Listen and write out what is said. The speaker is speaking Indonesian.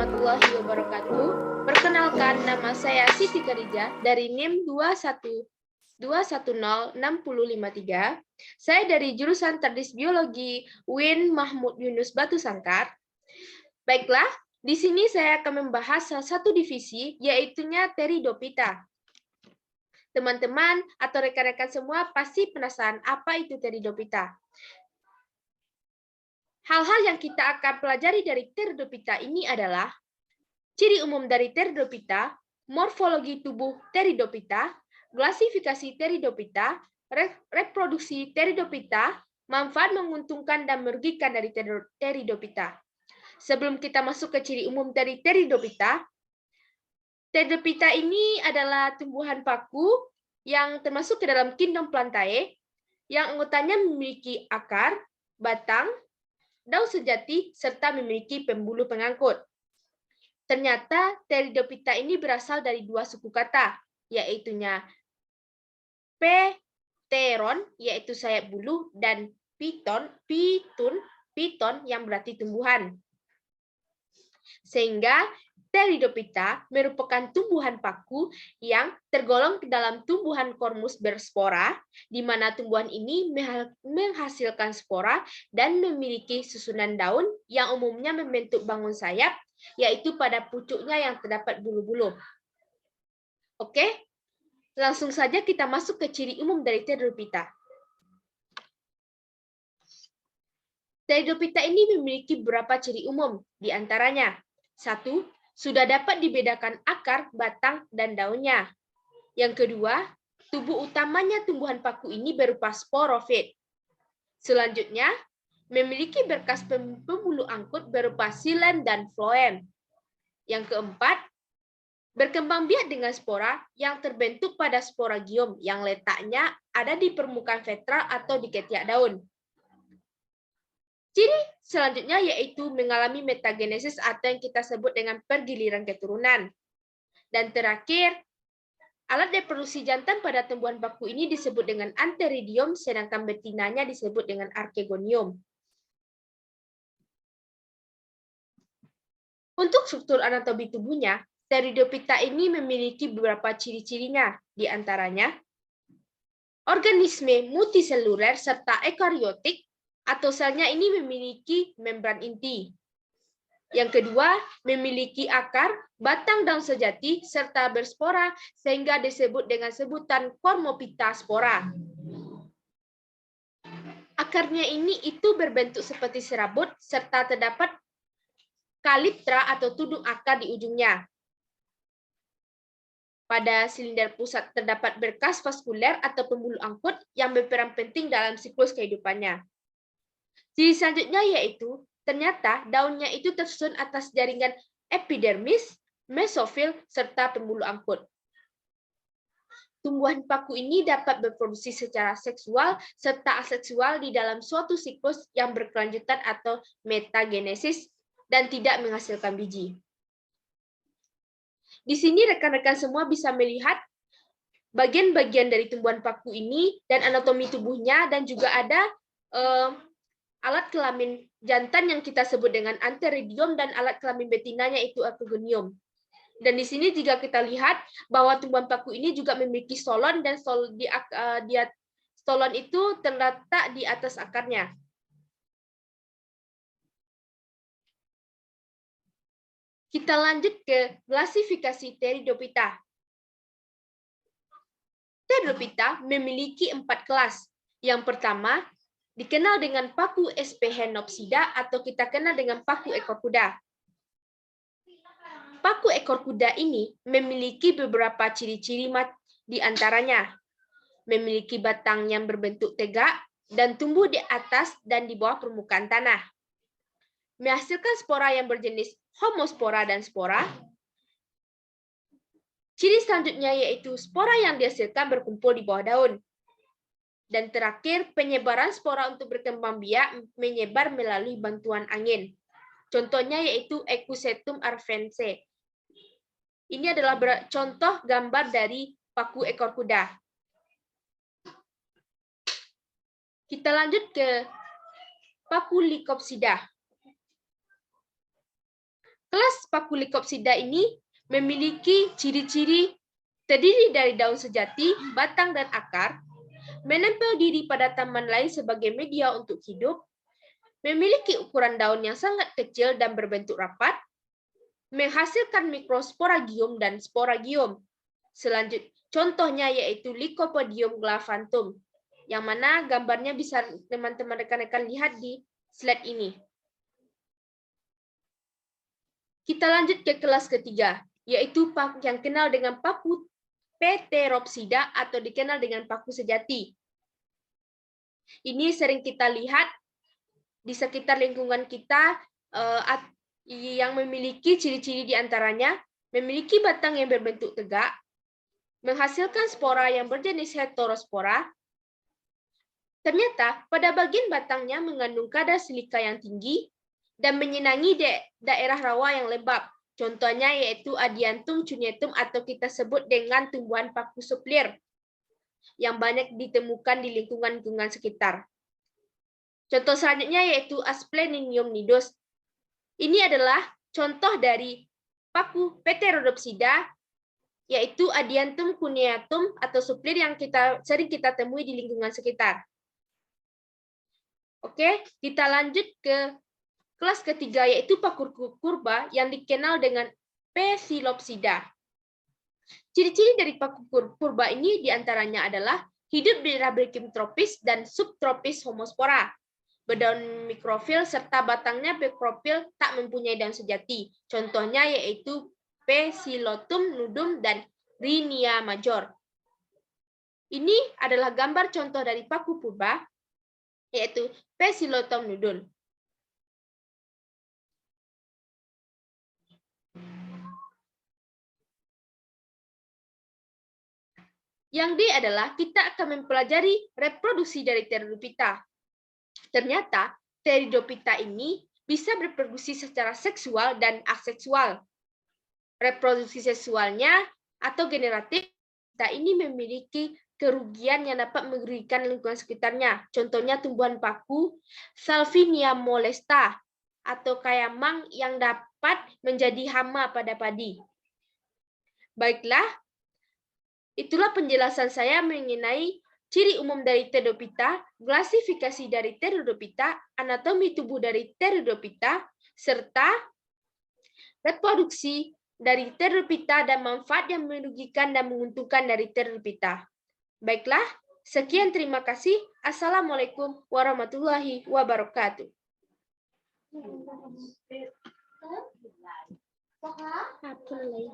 warahmatullahi wabarakatuh. Perkenalkan, nama saya Siti Karija dari NIM 2106053. Saya dari jurusan Tadris Biologi UIN Mahmud Yunus Batu Sangkar. Baiklah, di sini saya akan membahas salah satu divisi, yaitunya Pteridophyta. Teman-teman atau rekan-rekan semua pasti penasaran apa itu Pteridophyta. Hal-hal yang kita akan pelajari dari Pteridophyta ini adalah ciri umum dari Pteridophyta, morfologi tubuh Pteridophyta, klasifikasi Pteridophyta, reproduksi Pteridophyta, manfaat menguntungkan dan merugikan dari Pteridophyta. Sebelum kita masuk ke ciri umum dari Pteridophyta, Pteridophyta ini adalah tumbuhan paku yang termasuk ke dalam kingdom Plantae, yang anggotanya memiliki akar, batang, daun sejati, serta memiliki pembuluh pengangkut. Ternyata Pteridophyta ini berasal dari dua suku kata, yaitunya pteron, yaitu sayap bulu, dan piton yang berarti tumbuhan. Sehingga Pteridophyta merupakan tumbuhan paku yang tergolong ke dalam tumbuhan kormus berspora, di mana tumbuhan ini menghasilkan spora dan memiliki susunan daun yang umumnya membentuk bangun sayap, yaitu pada pucuknya yang terdapat bulu-bulu. Oke, langsung saja kita masuk ke ciri umum dari Pteridophyta. Pteridophyta ini memiliki beberapa ciri umum, di antaranya: 1. Sudah dapat dibedakan akar, batang, dan daunnya. Yang kedua, tubuh utamanya tumbuhan paku ini berupa sporofit. Selanjutnya, memiliki berkas pembuluh angkut berupa xilem dan floem. Yang keempat, berkembang biak dengan spora yang terbentuk pada sporagium yang letaknya ada di permukaan ventral atau di ketiak daun. Ciri selanjutnya yaitu mengalami metagenesis atau yang kita sebut dengan pergiliran keturunan. Dan terakhir, alat reproduksi jantan pada tumbuhan paku ini disebut dengan antheridium, sedangkan betinanya disebut dengan archegonium. Untuk struktur anatomi tubuhnya, Pteridophyta ini memiliki beberapa ciri-cirinya, di antaranya organisme multiseluler serta eukariotik, atau selnya ini memiliki membran inti. Yang kedua, memiliki akar, batang daun sejati, serta berspora, sehingga disebut dengan sebutan Cormophyta spora. Akarnya ini itu berbentuk seperti serabut, serta terdapat kaliptra atau tudung akar di ujungnya. Pada silinder pusat terdapat berkas vaskuler atau pembuluh angkut yang berperan penting dalam siklus kehidupannya. Ciri selanjutnya yaitu, ternyata daunnya itu tersusun atas jaringan epidermis, mesofil, serta pembuluh angkut. Tumbuhan paku ini dapat berproduksi secara seksual serta aseksual di dalam suatu siklus yang berkelanjutan atau metagenesis dan tidak menghasilkan biji. Di sini rekan-rekan semua bisa melihat bagian-bagian dari tumbuhan paku ini dan anatomi tubuhnya, dan juga ada alat kelamin jantan yang kita sebut dengan antheridium dan alat kelamin betinanya itu archegonium. Dan di sini jika kita lihat bahwa tumbuhan paku ini juga memiliki stolon, dan stolon itu terletak di atas akarnya. Kita lanjut ke klasifikasi Pteridophyta. Pteridophyta memiliki 4 kelas. Yang pertama, dikenal dengan paku Sphaenopsida atau kita kenal dengan paku ekor kuda. Paku ekor kuda ini memiliki beberapa ciri-ciri di antaranya memiliki batang yang berbentuk tegak dan tumbuh di atas dan di bawah permukaan tanah. Menghasilkan spora yang berjenis homospora dan spora. Ciri selanjutnya yaitu spora yang dihasilkan berkumpul di bawah daun. Dan terakhir, penyebaran spora untuk berkembang biak menyebar melalui bantuan angin. Contohnya yaitu Equisetum arvense. Ini adalah contoh gambar dari paku ekor kuda. Kita lanjut ke paku Lycopsida. Kelas Pakulicopsida ini memiliki ciri-ciri terdiri dari daun sejati, batang, dan akar, menempel diri pada tanaman lain sebagai media untuk hidup, memiliki ukuran daun yang sangat kecil dan berbentuk rapat, menghasilkan mikrosporangium dan sporangium. Selanjutnya, contohnya yaitu Lycopodium glavanthum, yang mana gambarnya bisa teman-teman rekan-rekan lihat di slide ini. Kita lanjut ke kelas ketiga, yaitu yang kenal dengan paku Pteropsida atau dikenal dengan paku sejati. Ini sering kita lihat di sekitar lingkungan kita yang memiliki ciri-ciri diantaranya memiliki batang yang berbentuk tegak, menghasilkan spora yang berjenis heterospora. Ternyata pada bagian batangnya mengandung kadar silika yang tinggi dan menyenangi daerah rawa yang lembab. Contohnya yaitu Adiantum cunetum atau kita sebut dengan tumbuhan paku suplir yang banyak ditemukan di lingkungan-lingkungan sekitar. Contoh selanjutnya yaitu Asplenium nidus. Ini adalah contoh dari paku Pterodopsida, yaitu Adiantum cuneatum atau suplir yang sering kita temui di lingkungan sekitar. Oke, kita lanjut ke kelas ketiga, yaitu paku purba yang dikenal dengan Psilopsida. Ciri-ciri dari paku purba ini diantaranya adalah hidup di daerah beriklim tropis dan subtropis homospora, berdaun mikrofil serta batangnya mikropil tak mempunyai daun sejati. Contohnya yaitu Psilotum nudum dan Rhynia major. Ini adalah gambar contoh dari paku purba, yaitu Psilotum nudum. Yang D adalah kita akan mempelajari reproduksi dari Pteridophyta. Ternyata Pteridophyta ini bisa berreproduksi secara seksual dan aseksual. Reproduksi seksualnya atau generatif, kita ini memiliki kerugian yang dapat merugikan lingkungan sekitarnya. Contohnya tumbuhan paku Salvinia molesta atau kayamang yang dapat menjadi hama pada padi. Baiklah, itulah penjelasan saya mengenai ciri umum dari Pteridophyta, klasifikasi dari Pteridophyta, anatomi tubuh dari Pteridophyta, serta reproduksi dari Pteridophyta dan manfaat yang merugikan dan menguntungkan dari Pteridophyta. Baiklah, sekian terima kasih. Assalamualaikum warahmatullahi wabarakatuh. Apa lagi?